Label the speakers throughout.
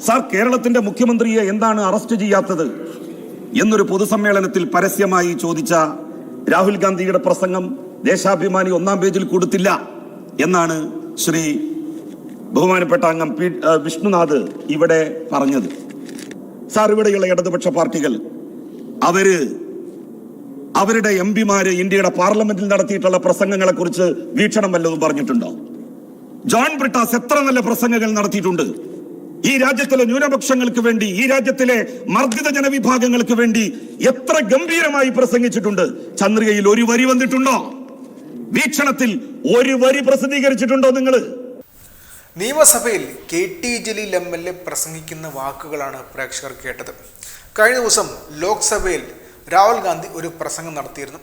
Speaker 1: Sir, കേരളത്തിന്റെ മുഖ്യമന്ത്രിയെ എന്താണ് അറസ്റ്റ് ചെയ്യാത്തത് എന്നൊരു പൊതുസമ്മേളനത്തിൽ പരസ്യമായി ചോദിച്ച രാഹുൽ ഗാന്ധിയുടെ പ്രസംഗം ദേശാഭിമാനി 1-ാം പേജിൽ കൊടുത്തില്ല എന്നാണ് ശ്രീ ബഹുമാനപ്പെട്ട അംഗം വിഷ്ണുനാഥ് ഇവിടെ പറഞ്ഞത്. സാർ, ഇവിടെയുള്ള ഇടതുപക്ഷ പാർട്ടികൾ അവരുടെ എംപിമാര് ഇന്ത്യയുടെ പാർലമെന്റിൽ നടത്തിയിട്ടുള്ള പ്രസംഗങ്ങളെ കുറിച്ച് വീക്ഷണം വല്ലതും പറഞ്ഞിട്ടുണ്ടോ? ജോൺ ബ്രിട്ടാസ് എത്ര നല്ല പ്രസംഗങ്ങൾ നടത്തിയിട്ടുണ്ട്. ഈ രാജ്യത്തിലെ ന്യൂനപക്ഷങ്ങൾക്ക് വേണ്ടി, ഈ രാജ്യത്തിലെ മർദ്ദിത ജനവിഭാഗങ്ങൾക്ക് വേണ്ടി എത്ര ഗംഭീരമായി പ്രസംഗിച്ചിട്ടുണ്ട്. ചന്ദ്രികയിൽ ഒരു വരി വന്നിട്ടുണ്ടോ? വീക്ഷണത്തിൽ ഒരു വരി പ്രസിദ്ധീകരിച്ചിട്ടുണ്ടോ നിങ്ങൾ?
Speaker 2: നിയമസഭയിൽ KT ജലീൽ MLA പ്രസംഗിക്കുന്ന വാക്കുകളാണ് പ്രേക്ഷകർ കേട്ടത്. കഴിഞ്ഞ ദിവസം ലോക്സഭയിൽ രാഹുൽ ഗാന്ധി ഒരു പ്രസംഗം നടത്തിയിരുന്നു.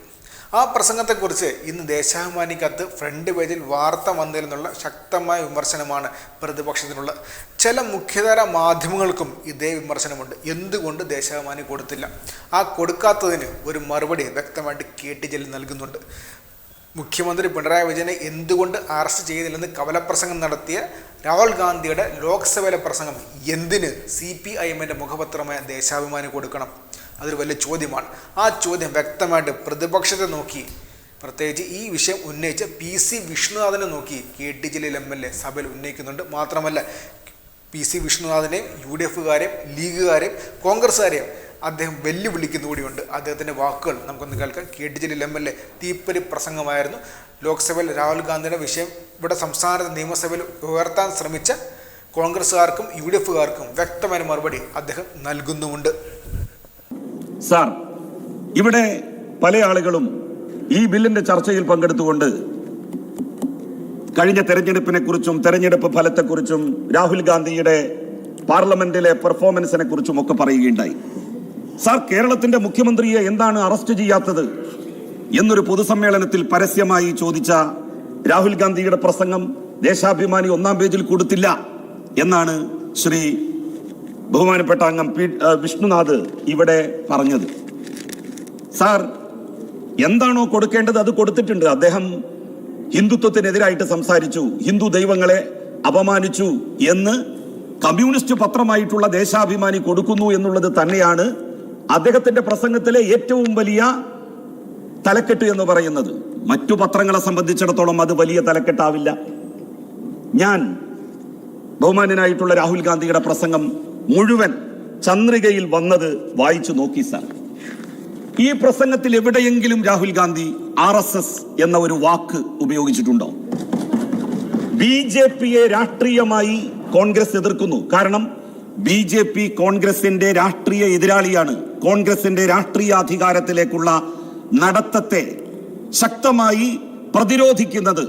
Speaker 2: ആ പ്രസംഗത്തെക്കുറിച്ച് ഇന്ന് ദേശാഭിമാനിക്കകത്ത് ഫ്രണ്ട് പേജിൽ വാർത്ത വന്നതിൽ നിന്നുള്ള ശക്തമായ വിമർശനമാണ് പ്രതിപക്ഷത്തിനുള്ള. ചില മുഖ്യധാര മാധ്യമങ്ങൾക്കും ഇതേ വിമർശനമുണ്ട്. എന്തുകൊണ്ട് ദേശാഭിമാനി കൊടുത്തില്ല? ആ കൊടുക്കാത്തതിന് ഒരു മറുപടി വ്യക്തമായിട്ട് KT ജലീൽ നൽകുന്നുണ്ട്. മുഖ്യമന്ത്രി പിണറായി വിജയനെ എന്തുകൊണ്ട് അറസ്റ്റ് ചെയ്തില്ലെന്ന് കവലപ്രസംഗം നടത്തിയ രാഹുൽ ഗാന്ധിയുടെ ലോക്സഭയിലെ പ്രസംഗം എന്തിന് CPIMന്റെ മുഖപത്രമായ ദേശാഭിമാനി കൊടുക്കണം? അതൊരു വലിയ ചോദ്യമാണ്. ആ ചോദ്യം വ്യക്തമായിട്ട് പ്രതിപക്ഷത്തെ നോക്കി, പ്രത്യേകിച്ച് ഈ വിഷയം ഉന്നയിച്ച PC വിഷ്ണുനാഥിനെ നോക്കി KT ജലീൽ MLA സഭയിൽ ഉന്നയിക്കുന്നുണ്ട്. മാത്രമല്ല PC വിഷ്ണുനാഥിനെയും UDFകാരെയും ലീഗുകാരെയും കോൺഗ്രസ്സുകാരെയും അദ്ദേഹം വെല്ലുവിളിക്കുന്ന കൂടിയുണ്ട്. അദ്ദേഹത്തിൻ്റെ വാക്കുകൾ നമുക്കൊന്ന് കേൾക്കാം. KT ജലീൽ MLA തീപ്പൊരി പ്രസംഗമായിരുന്നു. ലോക്സഭയിൽ രാഹുൽ ഗാന്ധിയുടെ വിഷയം ഇവിടെ സംസ്ഥാന നിയമസഭയിൽ ഉയർത്താൻ ശ്രമിച്ച കോൺഗ്രസ്സുകാർക്കും UDFകാർക്കും വ്യക്തമായ മറുപടി അദ്ദേഹം നൽകുന്നുമുണ്ട്.
Speaker 1: സാർ, ഇവിടെ പല ആളുകളും ഈ ബില്ലിന്റെ ചർച്ചയിൽ പങ്കെടുത്തുകൊണ്ട് കഴിഞ്ഞ തെരഞ്ഞെടുപ്പിനെ കുറിച്ചും തെരഞ്ഞെടുപ്പ് ഫലത്തെക്കുറിച്ചും രാഹുൽ ഗാന്ധിയുടെ പാർലമെന്റിലെ പെർഫോമൻസിനെ കുറിച്ചും ഒക്കെ പറയുകയുണ്ടായി. സാർ, കേരളത്തിന്റെ മുഖ്യമന്ത്രിയെ എന്താണ് അറസ്റ്റ് ചെയ്യാത്തത് എന്നൊരു പൊതുസമ്മേളനത്തിൽ പരസ്യമായി ചോദിച്ച രാഹുൽ ഗാന്ധിയുടെ പ്രസംഗം ദേശാഭിമാനി 1-ാം പേജിൽ കൊടുത്തില്ല എന്നാണ് ശ്രീ ബഹുമാനപ്പെട്ട അംഗം വിഷ്ണുനാഥ് ഇവിടെ പറഞ്ഞത്. സാർ, എന്താണോ കൊടുക്കേണ്ടത് അത് കൊടുത്തിട്ടുണ്ട്. അദ്ദേഹം ഹിന്ദുത്വത്തിനെതിരായിട്ട് സംസാരിച്ചു, ഹിന്ദു ദൈവങ്ങളെ അപമാനിച്ചു എന്ന് കമ്മ്യൂണിസ്റ്റ് പത്രമായിട്ടുള്ള ദേശാഭിമാനി കൊടുക്കുന്നു എന്നുള്ളത് തന്നെയാണ് അദ്ദേഹത്തിന്റെ പ്രസംഗത്തിലെ ഏറ്റവും വലിയ തലക്കെട്ട് എന്ന് പറയുന്നത്. മറ്റു പത്രങ്ങളെ സംബന്ധിച്ചിടത്തോളം അത് വലിയ തലക്കെട്ടാവില്ല. ഞാൻ ബഹുമാന്യനായിട്ടുള്ള രാഹുൽ ഗാന്ധിയുടെ പ്രസംഗം മുഴുവൻ ചന്ദ്രികയിൽ വന്നത് വായിച്ചു നോക്കി. സാർ, ഈ പ്രസംഗത്തിൽ എവിടെയെങ്കിലും രാഹുൽ ഗാന്ധി RSS എന്ന ഒരു വാക്ക് ഉപയോഗിച്ചിട്ടുണ്ടോ? BJPയെ രാഷ്ട്രീയമായി കോൺഗ്രസ് എതിർക്കുന്നു. കാരണം BJP കോൺഗ്രസിന്റെ രാഷ്ട്രീയ എതിരാളിയാണ്. കോൺഗ്രസിന്റെ രാഷ്ട്രീയ അധികാരത്തിലേക്കുള്ള നടത്തത്തെ ശക്തമായി പ്രതിരോധിക്കുന്നത്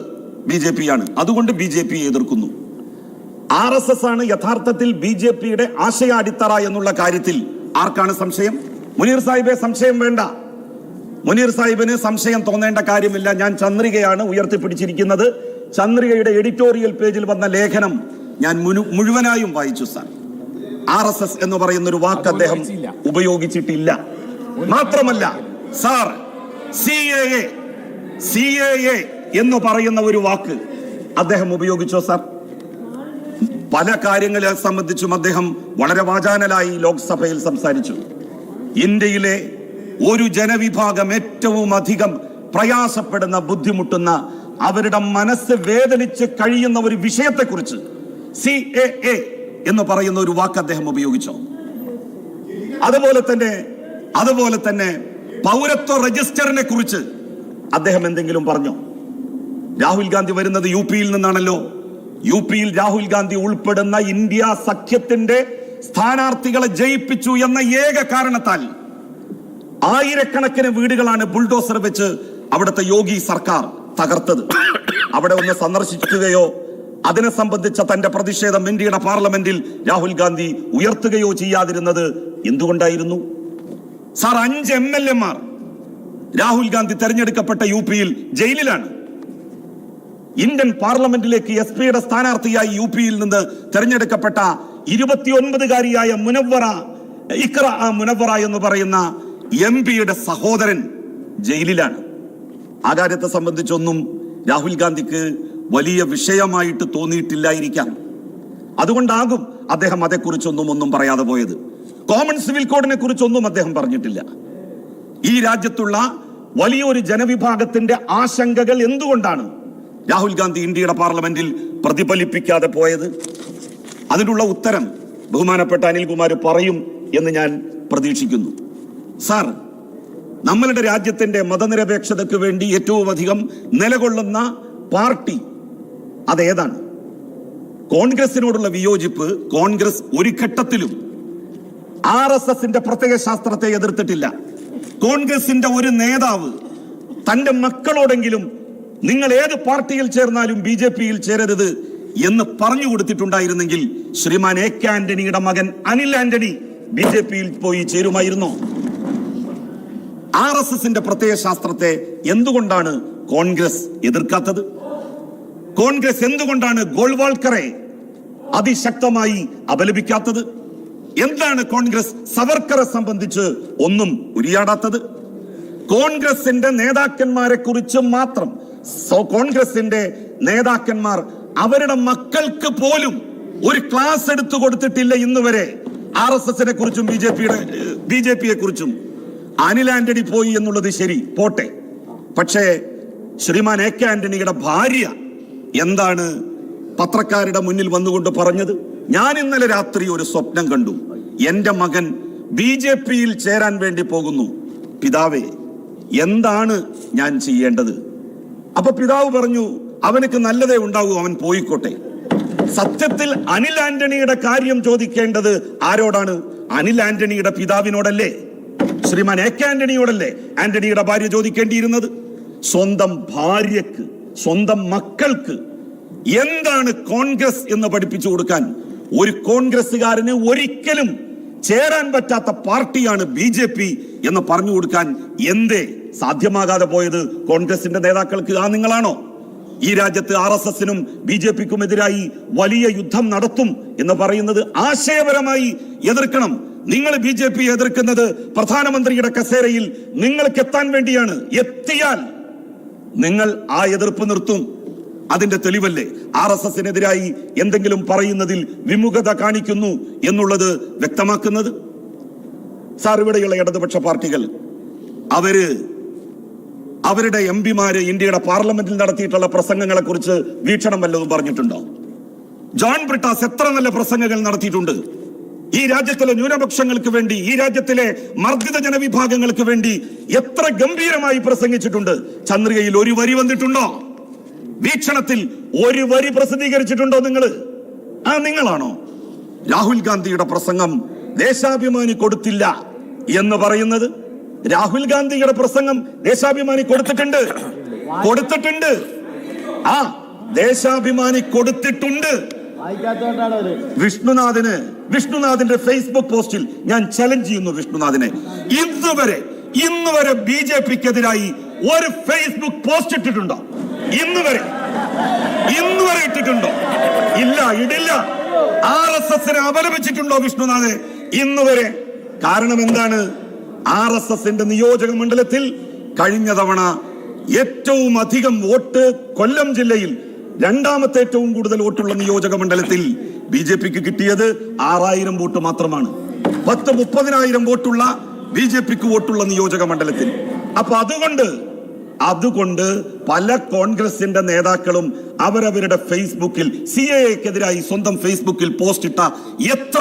Speaker 1: BJPയാണ്. അതുകൊണ്ട് BJPയെ എതിർക്കുന്നു. RSS ആണ് യഥാർത്ഥത്തിൽ BJPയുടെ ആശയ അടിത്തറ എന്നുള്ള കാര്യത്തിൽ ആർക്കാണ് സംശയം? മുനീർ സാഹിബെ, സംശയം വേണ്ട. മുനീർ സാഹിബിന് സംശയം തോന്നേണ്ട കാര്യമില്ല. ഞാൻ ചന്ദ്രികയാണ് ഉയർത്തിപ്പിടിച്ചിരിക്കുന്നത്. ചന്ദ്രികയുടെ എഡിറ്റോറിയൽ പേജിൽ വന്ന ലേഖനം ഞാൻ മുഴുവനായും വായിച്ചു. സാർ, RSS എന്ന് പറയുന്ന ഒരു വാക്ക് അദ്ദേഹം ഉപയോഗിച്ചിട്ടില്ല. മാത്രമല്ല സാർ, CAA എന്ന് പറയുന്ന ഒരു വാക്ക് അദ്ദേഹം ഉപയോഗിച്ചോ? സാർ, പല കാര്യങ്ങളെ സംബന്ധിച്ചും അദ്ദേഹം വളരെ വാചാനലായി ലോക്സഭയിൽ സംസാരിച്ചു. ഇന്ത്യയിലെ ഒരു ജനവിഭാഗം ഏറ്റവും അധികം പ്രയാസപ്പെടുന്ന, ബുദ്ധിമുട്ടുന്ന, അവരുടെ മനസ്സ് വേദനിച്ച് കഴിയുന്ന ഒരു വിഷയത്തെക്കുറിച്ച് CAA എന്ന് പറയുന്ന ഒരു വാക്ക് അദ്ദേഹം ഉപയോഗിച്ചോ? അതുപോലെ തന്നെ പൗരത്വ രജിസ്റ്ററിനെ കുറിച്ച് അദ്ദേഹം എന്തെങ്കിലും പറഞ്ഞോ? രാഹുൽ ഗാന്ധി വരുന്നത് UPയിൽ നിന്നാണല്ലോ. UPയിൽ രാഹുൽ ഗാന്ധി ഉൾപ്പെടുന്ന ഇന്ത്യ സഖ്യത്തിന്റെ സ്ഥാനാർത്ഥികളെ ജയിപ്പിച്ചു എന്ന ഏക കാരണത്താൽ ആയിരക്കണക്കിന് വീടുകളാണ് ബുൾഡോസർ വെച്ച് അവിടുത്തെ യോഗി സർക്കാർ തകർത്തത്. അവിടെ ഒന്ന് സന്ദർശിക്കുകയോ അതിനെ സംബന്ധിച്ച തന്റെ പ്രതിഷേധം ഇന്ത്യയുടെ പാർലമെന്റിൽ രാഹുൽ ഗാന്ധി ഉയർത്തുകയോ ചെയ്യാതിരുന്നത് എന്തുകൊണ്ടായിരുന്നു? സാർ, 5 MLAമാർ രാഹുൽ ഗാന്ധി തെരഞ്ഞെടുക്കപ്പെട്ട UPയിൽ ജയിലിലാണ്. ഇന്ത്യൻ പാർലമെന്റിലേക്ക് SP-യുടെ സ്ഥാനാർത്ഥിയായി UPയിൽ നിന്ന് തെരഞ്ഞെടുക്കപ്പെട്ട 29-കാരിയായ മുനവ്വറ എന്ന് പറയുന്ന MP-യുടെ സഹോദരൻ ജയിലിലാണ്. ആ കാര്യത്തെ സംബന്ധിച്ചൊന്നും രാഹുൽ ഗാന്ധിക്ക് വലിയ വിഷയമായിട്ട് തോന്നിയിട്ടില്ലായിരിക്കാം. അതുകൊണ്ടാകും അദ്ദേഹം അതേക്കുറിച്ചൊന്നും പറയാതെ പോയത്. കോമൺ സിവിൽ കോഡിനെ കുറിച്ചൊന്നും അദ്ദേഹം പറഞ്ഞിട്ടില്ല. ഈ രാജ്യത്തുള്ള വലിയൊരു ജനവിഭാഗത്തിന്റെ ആശങ്കകൾ എന്തുകൊണ്ടാണ് രാഹുൽ ഗാന്ധി ഇന്ത്യയുടെ പാർലമെന്റിൽ പ്രതിഫലിപ്പിക്കാതെ പോയത്? അതിനുള്ള ഉത്തരം ബഹുമാനപ്പെട്ട അനിൽകുമാർ പറയും എന്ന് ഞാൻ പ്രതീക്ഷിക്കുന്നു. സാർ, നമ്മളുടെ രാജ്യത്തിന്റെ മതനിരപേക്ഷതയ്ക്ക് വേണ്ടി ഏറ്റവും അധികം നിലകൊള്ളുന്ന പാർട്ടി അതേതാണ്? കോൺഗ്രസിനോടുള്ള വിയോജിപ്പ് കോൺഗ്രസ് ഒരു ഘട്ടത്തിലും RSSന്റെ പ്രത്യയശാസ്ത്രത്തെ എതിർത്തിട്ടില്ല. കോൺഗ്രസിന്റെ ഒരു നേതാവ് തന്റെ മക്കളോടെങ്കിലും നിങ്ങൾ ഏത് പാർട്ടിയിൽ ചേർന്നാലും BJPയിൽ ചേരരുത് എന്ന് പറഞ്ഞു കൊടുത്തിട്ടുണ്ടായിരുന്നെങ്കിൽ ശ്രീമാൻ AK ആന്റണിയുടെ മകൻ അനിൽ ആന്റണി BJPയിൽ പോയി ചേരുമായിരുന്നോ? RSSന്റെ പ്രത്യയശാസ്ത്രത്തെ എന്തുകൊണ്ടാണ് കോൺഗ്രസ് എതിർക്കാത്തത്? കോൺഗ്രസ് എന്തുകൊണ്ടാണ് ഗോൾവാൾക്കറെ അതിശക്തമായി അപലപിക്കാത്തത്? എന്താണ് കോൺഗ്രസ് സവർക്കറെ സംബന്ധിച്ച് ഒന്നും ഉരിയാടാത്തത്? കോൺഗ്രസിന്റെ നേതാക്കന്മാരെ കുറിച്ച് മാത്രം കോൺഗ്രസിന്റെ നേതാക്കന്മാർ അവരുടെ മക്കൾക്ക് പോലും ഒരു ക്ലാസ് എടുത്തു കൊടുത്തിട്ടില്ല ഇന്ന് വരെ. RSSനെ കുറിച്ചും BJPയെ കുറിച്ചും. അനിൽ ആന്റണി പോയി എന്നുള്ളത് ശരി, പോട്ടെ. പക്ഷേ ശ്രീമാൻ AK ആന്റണിയുടെ ഭാര്യ എന്താണ് പത്രക്കാരുടെ മുന്നിൽ വന്നുകൊണ്ട് പറഞ്ഞത്? ഞാൻ ഇന്നലെ രാത്രി ഒരു സ്വപ്നം കണ്ടു, എന്റെ മകൻ BJPയിൽ ചേരാൻ വേണ്ടി പോകുന്നു. പിതാവേ, എന്താണ് ഞാൻ ചെയ്യേണ്ടത്? അപ്പൊ പിതാവ് പറഞ്ഞു, അവനക്ക് നല്ലതേ ഉണ്ടാവൂ, അവൻ പോയിക്കോട്ടെ. സത്യത്തിൽ അനിൽ ആന്റണിയുടെ കാര്യം ചോദിക്കേണ്ടത് ആരോടാണ്? അനിൽ ആന്റണിയുടെ പിതാവിനോടല്ലേ? ശ്രീമാൻ AK ആന്റണിയോടല്ലേ ആന്റണിയുടെ ഭാര്യ ചോദിക്കേണ്ടിയിരുന്നത്? സ്വന്തം ഭാര്യക്ക്, സ്വന്തം മക്കൾക്ക് എന്താണ് കോൺഗ്രസ് എന്ന് പഠിപ്പിച്ചു കൊടുക്കാൻ ഒരു കോൺഗ്രസ്സുകാരന് ഒരിക്കലും ചേരാൻ പറ്റാത്ത പാർട്ടിയാണ് BJP എന്ന് പറഞ്ഞു കൊടുക്കാൻ എന്തേ സാധ്യമാകാതെ പോയത് കോൺഗ്രസിന്റെ നേതാക്കൾക്ക്? നിങ്ങളാണോ ഈ രാജ്യത്ത് RSSനും BJPക്കും എതിരായി വലിയ യുദ്ധം നടത്തും എന്ന് പറയുന്നത്? ആശയപരമായി എതിർക്കണം. നിങ്ങൾ BJP എതിർക്കുന്നത് പ്രധാനമന്ത്രിയുടെ കസേരയിൽ നിങ്ങൾക്ക് എത്താൻ വേണ്ടിയാണ്. എത്തിയാൽ നിങ്ങൾ ആ എതിർപ്പ് നിർത്തും. അതിന്റെ തെളിവല്ലേ RSSനെതിരായി എന്തെങ്കിലും പറയുന്നതിൽ വിമുഖത കാണിക്കുന്നു എന്നുള്ളത് വ്യക്തമാക്കുന്നത്? സാർ, ഇവിടെയുള്ള ഇടതുപക്ഷ പാർട്ടികൾ അവരുടെ MPമാര് ഇന്ത്യയുടെ പാർലമെന്റിൽ നടത്തിയിട്ടുള്ള പ്രസംഗങ്ങളെ കുറിച്ച് വീക്ഷണം വല്ലതും പറഞ്ഞിട്ടുണ്ടോ? ജോൺ ബ്രിട്ടാസ് എത്ര നല്ല പ്രസംഗങ്ങൾ നടത്തിയിട്ടുണ്ട്. ഈ രാജ്യത്തിലെ ന്യൂനപക്ഷങ്ങൾക്ക് വേണ്ടി, ഈ രാജ്യത്തിലെ മർദ്ദിത ജനവിഭാഗങ്ങൾക്ക് വേണ്ടി എത്ര ഗംഭീരമായി പ്രസംഗിച്ചിട്ടുണ്ട്. ചന്ദ്രികയിൽ ഒരു വരി വന്നിട്ടുണ്ടോ? വീക്ഷണത്തിൽ ഒരു വരി പ്രസിദ്ധീകരിച്ചിട്ടുണ്ടോ നിങ്ങളാണോ? രാഹുൽ ഗാന്ധിയുടെ പ്രസംഗം ദേശാഭിമാനി കൊടുത്തില്ല എന്ന് പറയുന്നത്? രാഹുൽ ഗാന്ധിയുടെ പ്രസംഗം ദേശാഭിമാനി കൊടുത്തിട്ടുണ്ട്. ദേശാഭിമാനി കൊടുത്തിട്ടുണ്ട്. വിഷ്ണുനാഥിന്റെ ഫേസ്ബുക്ക് പോസ്റ്റിൽ ഞാൻ ചലഞ്ച് ചെയ്യുന്നു വിഷ്ണുനാഥിനെ. ഇന്ന് വരെ BJPക്കെതിരായി ഒരു ഫേസ്ബുക്ക് പോസ്റ്റ് ഇട്ടിട്ടുണ്ടോ? ഇന്ന് വരെ ഇട്ടിട്ടുണ്ടോ? ഇല്ല, ഇടില്ല. RSSനെ അപലപിച്ചിട്ടുണ്ടോ വിഷ്ണുനാഥ്? ഇന്ന് വരെ. കാരണം എന്താണ്? RSSന്റെ നിയോജക മണ്ഡലത്തിൽ കഴിഞ്ഞ തവണ ഏറ്റവും അധികം വോട്ട് കൊല്ലം ജില്ലയിൽ, രണ്ടാമത്തെ ഏറ്റവും കൂടുതൽ വോട്ടുള്ള നിയോജക മണ്ഡലത്തിൽ BJPക്ക് കിട്ടിയത് 6000 വോട്ട് മാത്രമാണ്. 30,000 വോട്ടുള്ള BJPക്ക് വോട്ടുള്ള നിയോജക മണ്ഡലത്തിൽ. അപ്പൊ അതുകൊണ്ട് പല കോൺഗ്രസിന്റെ നേതാക്കളും അവരവരുടെ ഫേസ്ബുക്കിൽ CAAക്കെതിരായി സ്വന്തം ഫേസ്ബുക്കിൽ പോസ്റ്റ് ഇട്ട എത്ര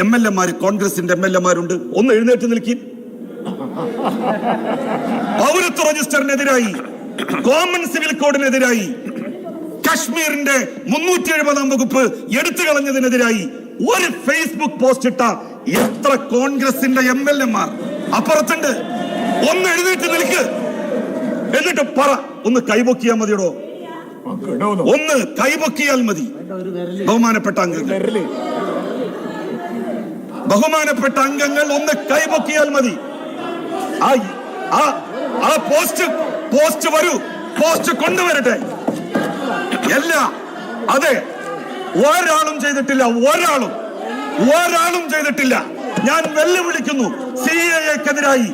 Speaker 1: MLAമാര്, കോൺഗ്രസിന്റെ MLAമാരുണ്ട്? ഒന്ന് എഴുന്നേറ്റ് നിൽക്കി. പൗരത്വ രജിസ്റ്ററിനെതിരായി, കോമൺ സിവിൽ കോഡിനെതിരായി, കശ്മീരിന്റെ 370 വകുപ്പ് എടുത്തു കളഞ്ഞതിനെതിരായി ഒരു ഫേസ്ബുക്ക് പോസ്റ്റ് ഇട്ട എത്ര കോൺഗ്രസിന്റെ MLAമാർ അപ്പുറത്തുണ്ട്? ഒന്ന് എഴുന്നേറ്റ് നിൽക്ക്. എന്നിട്ട് പറ. ഒന്ന് കൈപൊക്കിയാൽ മതിയോടോ? ഒന്ന് കൈപൊക്കിയാൽ മതി. ബഹുമാനപ്പെട്ട അംഗങ്ങൾ ഒന്ന് കൈപൊക്കിയാൽ മതി. ആ പോസ്റ്റ് വരൂ, പോസ്റ്റ് കൊണ്ടുവരട്ടെ. അതെ, ഒരാളും ചെയ്തിട്ടില്ല. ഞാൻ വെല്ലുവിളിക്കുന്നു. CAAക്കെതിരായി,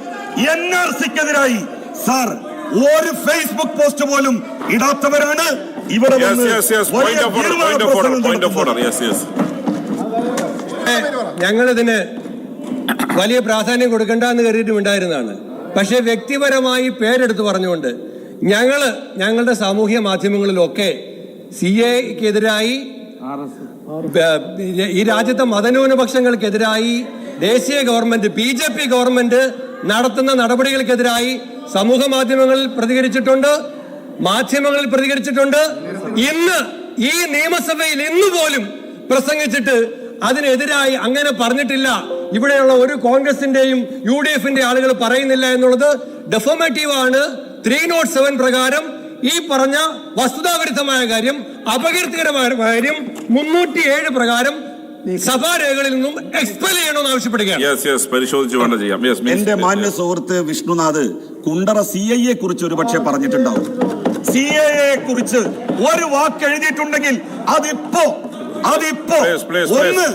Speaker 1: NRCക്കെതിരായി സാർ ഒരു ഫേസ്ബുക്ക് പോസ്റ്റ് പോലും ഇടാത്തവരാണ് ഇവിടെ
Speaker 3: Yes,
Speaker 1: വന്ന്
Speaker 3: yes, yes.
Speaker 1: വലിയ
Speaker 3: Point of order,
Speaker 1: തീരുമാന
Speaker 3: point of order,
Speaker 1: പ്രസംഗം
Speaker 3: point of order.
Speaker 1: നടത്തുന്നത്.
Speaker 3: Yes, yes.
Speaker 4: ഞങ്ങളിതിന് വലിയ പ്രാധാന്യം കൊടുക്കണ്ടെന്ന് കരുതിയിട്ടുണ്ടായിരുന്നതാണ്. പക്ഷേ വ്യക്തിപരമായി പേരെടുത്ത് പറഞ്ഞുകൊണ്ട് ഞങ്ങളുടെ സാമൂഹ്യ മാധ്യമങ്ങളിലൊക്കെ CAക്കെതിരായി, ഈ രാജ്യത്തെ മതന്യൂനപക്ഷങ്ങൾക്കെതിരായി, ദേശീയ ഗവൺമെന്റ് BJP ഗവൺമെന്റ് നടത്തുന്ന നടപടികൾക്കെതിരായി സമൂഹ മാധ്യമങ്ങളിൽ പ്രതികരിച്ചിട്ടുണ്ട്, മാധ്യമങ്ങളിൽ പ്രതികരിച്ചിട്ടുണ്ട്. ഇന്ന് ഈ നിയമസഭയിൽ ഇന്ന് പോലും പ്രസംഗിച്ചിട്ട് അതിനെതിരായി അങ്ങനെ പറഞ്ഞിട്ടില്ല. ഇവിടെയുള്ള ഒരു കോൺഗ്രസിന്റെയും UDFന്റെ ആളുകൾ പറയുന്നില്ല എന്നുള്ളത് ഡെഫോമേറ്റീവ് ആണ്. 307 പ്രകാരം ഈ പറഞ്ഞ വസ്തുതാവിരുദ്ധമായ കാര്യം, അപകീർത്തികരമായ കാര്യം 307 പ്രകാരം സഭാരേഖകളിൽ നിന്നും എക്സ്പെൽ ചെയ്യണമെന്ന് ആവശ്യപ്പെടുകയാണ്.
Speaker 3: പരിശോധിച്ച് വേണ്ട ചെയ്യാം.
Speaker 1: എന്റെ മാന്യ സുഹൃത്ത് വിഷ്ണുനാഥ് കുണ്ടറ CIA കുറിച്ച് ഒരുപക്ഷെ പറഞ്ഞിട്ടുണ്ടാവും. CIA കുറിച്ച് ഒരു വാക്ക് എഴുതിയിട്ടുണ്ടെങ്കിൽ അതിപ്പോ ഒന്ന്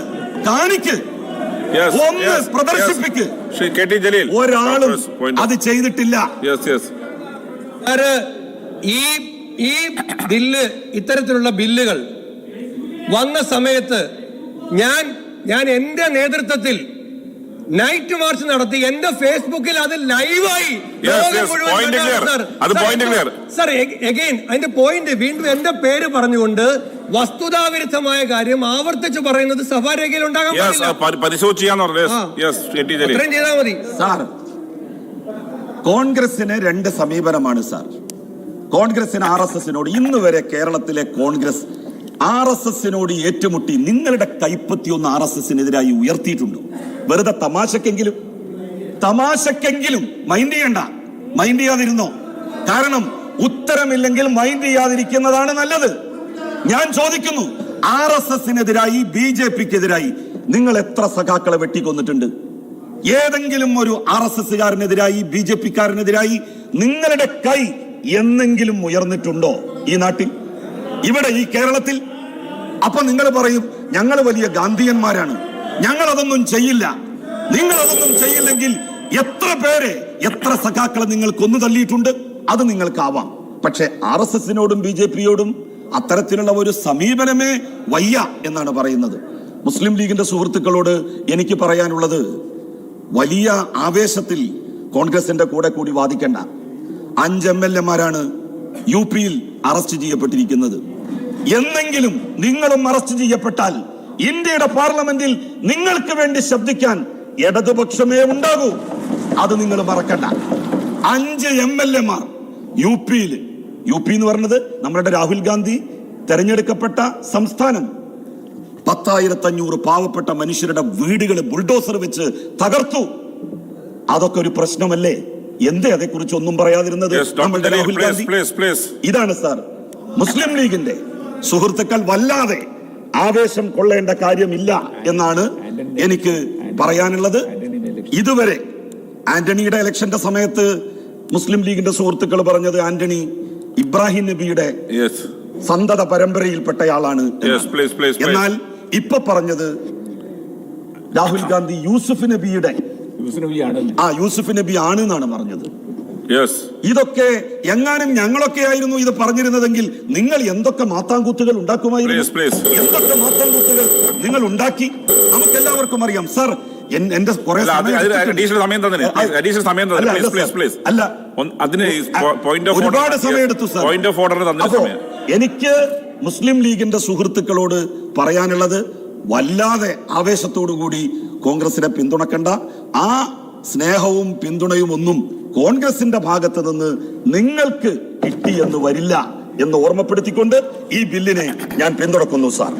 Speaker 1: കാണിക്ക്, ഒന്ന് പ്രദർശിപ്പിക്ക്. ഒരാളും അത് ചെയ്തിട്ടില്ല.
Speaker 4: ഈ ബില്ല്, ഇത്തരത്തിലുള്ള ബില്ലുകൾ വന്ന സമയത്ത് ഞാൻ എന്റെ നേതൃത്വത്തിൽ നൈറ്റ് മാർച്ച് നടത്തി. എന്റെ ഫേസ്ബുക്കിൽ അത് ലൈവായി സർ എഗെയിൻ അതിന്റെ പോയിന്റ് വീണ്ടും എന്റെ പേര് പറഞ്ഞുകൊണ്ട് വസ്തുതാവിരുദ്ധമായ കാര്യം ആവർത്തിച്ച് പറയുന്നത് സഭാരേഖയിൽ ഉണ്ടാകാൻ ചെയ്താൽ മതി.
Speaker 1: സാർ, കോൺഗ്രസിന് രണ്ട് സമീപനമാണ് സാർ. കോൺഗ്രസിന് RSSനോട് ഇന്ന് വരെ കേരളത്തിലെ കോൺഗ്രസ് RSSനോട് ഏറ്റുമുട്ടി നിങ്ങളുടെ കൈപ്പത്തി ഒന്ന് RSSനെതിരായി ഉയർത്തിയിട്ടുണ്ടോ? വെറുതെ തമാശക്കെങ്കിലും മൈൻഡ് ചെയ്യാതിരുന്നോ? കാരണം ഉത്തരമില്ലെങ്കിൽ മൈൻഡ് ചെയ്യാതിരിക്കുന്നതാണ് നല്ലത്. ഞാൻ ചോദിക്കുന്നു, RSSനെതിരായി BJPക്കെതിരായി നിങ്ങൾ എത്ര സഖാക്കളെ വെട്ടിക്കൊന്നിട്ടുണ്ട്? ഏതെങ്കിലും ഒരു RSSകാരനെതിരായി BJPക്കാരനെതിരായി നിങ്ങളുടെ കൈ എന്നെങ്കിലും ഉയർന്നിട്ടുണ്ടോ ഈ നാട്ടിൽ, ഇവിടെ ഈ കേരളത്തിൽ? അപ്പൊ നിങ്ങൾ പറയും ഞങ്ങൾ വലിയ ഗാന്ധിയന്മാരാണ്, ഞങ്ങൾ അതൊന്നും ചെയ്യില്ല. നിങ്ങൾ അതൊന്നും ചെയ്യില്ലെങ്കിൽ എത്ര സഖാക്കളെ നിങ്ങൾ കൊന്നു തള്ളിയിട്ടുണ്ട്? അത് നിങ്ങൾക്കാവാം. പക്ഷെ RSSനോടും BJPയോടും അത്തരത്തിലുള്ള ഒരു സമീപനമേ വയ്യ എന്നാണ് പറയുന്നത്. മുസ്ലിം ലീഗിന്റെ സുഹൃത്തുക്കളോട് എനിക്ക് പറയാനുള്ളത്, വലിയ ആവേശത്തിൽ കോൺഗ്രസിന്റെ കൂടെ കൂടി വാദിക്കേണ്ട. 5 MLA-മാരാണ് UPയിൽ അറസ്റ്റ് ചെയ്യപ്പെട്ടിരിക്കുന്നത്. എന്നെങ്കിലും നിങ്ങളും അറസ്റ്റ് ചെയ്യപ്പെട്ടാൽ ഇന്ത്യയുടെ പാർലമെന്റിൽ നിങ്ങൾക്ക് വേണ്ടി ശബ്ദിക്കാൻ ഇടതുപക്ഷമേ ഉണ്ടാകൂ. അത് നിങ്ങൾ മറക്കണ്ട. 5 MLA-മാർ UPയിൽ, UP എന്ന് പറഞ്ഞത് നമ്മുടെ രാഹുൽ ഗാന്ധി തെരഞ്ഞെടുക്കപ്പെട്ട സംസ്ഥാനം. 10,500 പാവപ്പെട്ട മനുഷ്യരുടെ വീടുകൾ ബുൾഡോസർ വെച്ച് തകർത്തു. അതൊക്കെ ഒരു പ്രശ്നമല്ലേ? എന്തേ അതേക്കുറിച്ച് ഒന്നും പറയാതിരുന്നത് നമ്മുടെ രാഹുൽ ഗാന്ധി? ഇതാണ് സാർ മുസ്ലിം ലീഗിന്റെ സുഹൃത്തുക്കൾ വല്ലാതെ ആവേശം കൊള്ളേണ്ട കാര്യമില്ല എന്നാണ് എനിക്ക് പറയാനുള്ളത്. ഇതുവരെ ആന്റണിയുടെ ഇലക്ഷന്റെ സമയത്ത് മുസ്ലിം ലീഗിന്റെ സുഹൃത്തുക്കൾ പറഞ്ഞത് ആന്റണി ഇബ്രാഹിം നബിയുടെ സന്തത പരമ്പരയിൽപ്പെട്ടയാളാണ്. എന്നാൽ ഇപ്പൊ പറഞ്ഞത് രാഹുൽ ഗാന്ധി യൂസുഫ് നബി ആണ് എന്നാണ് പറഞ്ഞത്. ഇതൊക്കെ എങ്ങാനും ഞങ്ങളൊക്കെ ആയിരുന്നു ഇത് പറഞ്ഞിരുന്നതെങ്കിൽ നിങ്ങൾ എന്തൊക്കെ മാത്താങ്കൂത്തുകൾ ഉണ്ടാക്കുമായിരുന്നു, എന്തൊക്കെ മാത്താങ്കൂത്തുകൾ നിങ്ങൾ ഉണ്ടാക്കി നമുക്കെല്ലാവർക്കും അറിയാം. സാർ, എന്റെ കുറെ ഒരുപാട് സമയമെടുത്തു സാർ. എനിക്ക് മുസ്ലിം ലീഗിന്റെ സുഹൃത്തുക്കളോട് പറയാനുള്ളത്, വല്ലാതെ ആവേശത്തോടുകൂടി കോൺഗ്രസിനെ പിന്തുണക്കണ്ട. ആ സ്നേഹവും പിന്തുണയും ഒന്നും കോൺഗ്രസിന്റെ ഭാഗത്ത് നിന്ന് നിങ്ങൾക്ക് കിട്ടിയെന്ന് വരില്ല എന്ന് ഓർമ്മപ്പെടുത്തിക്കൊണ്ട് ഈ ബില്ലിനെ ഞാൻ പിന്തുണക്കുന്നു സാർ.